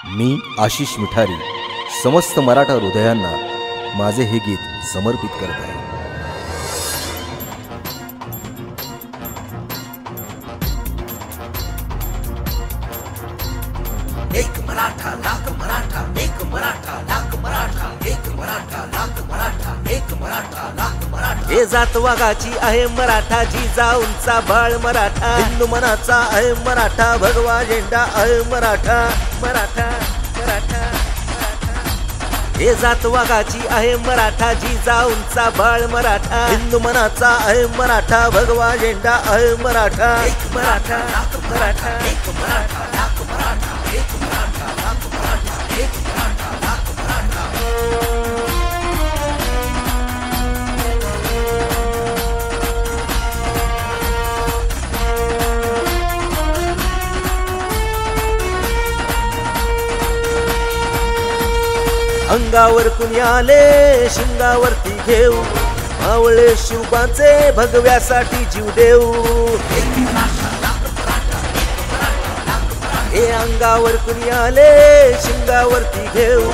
मी आशिष मिठारी समस्त मराठा हृदयांना माझे हे गीत समर्पित करत आहे। एक मराठा लाख मराठा, एक मराठा लाख मराठा, एक मराठा लाख मराठा, एक मराठा लाख मराठा। हे जात वाघाची आहे मराठा, जिजाऊंचा बाळ मराठा, हिंदू मनाचा आहे मराठा, भगवा झेंडा आहे मराठा, मराठा मराठा। हे जात वाघाची आहे मराठा, जिजाऊंचा बाळ मराठा, हिंदू मनाचा आहे मराठा, भगवा झेंडा आहे मराठा, एक मराठा लाख मराठा, एक मराठा लाख मराठा, एक मराठा लाख मराठा, एक मराठा लाख मराठा। अंगावर कुणी आले शिंगावरती घेऊ, मावळे शिवबाचे भगव्यासाठी जीव देऊ। हे अंगावर कुणी आले शिंगावरती घेऊ,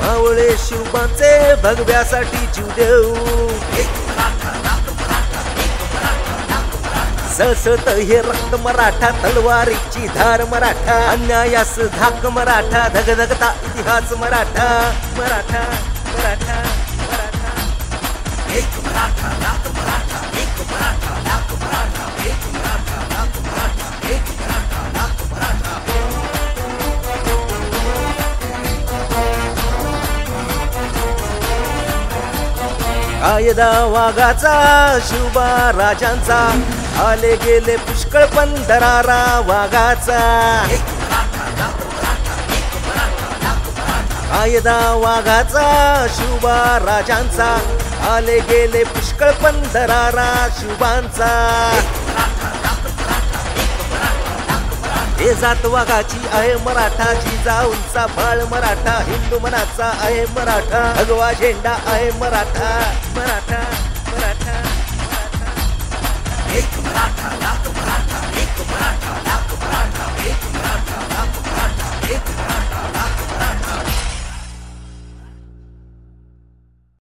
मावळे शिवबाचे भगव्यासाठी जीव देऊ। सळसळत हे रक्त मराठा, तलवारीची धार मराठा, अन्यायास धाक मराठा, धगधगता इतिहास मराठा, मराठा मराठा मराठा। एक मराठा लाख मराठा, एक मराठा लाख मराठा, एक मराठा लाख मराठा, एक मराठा लाख मराठा। कायदा वाघाचा शिवबा राजांचा, आले गेले पुष्कळ पण दरारा वाघाचा। कायदा वाघाचा शिवबा राजांचा, आले गेले पुष्कळ पण दरारा शिवबांचा। हे जात वाघाची आहे मराठा, जिजाऊंचा बाळ मराठा, हिंदू मनाचा आहे मराठा, भगवा झेंडा आहे मराठा, मराठा मराठा मराठा। एक मराठा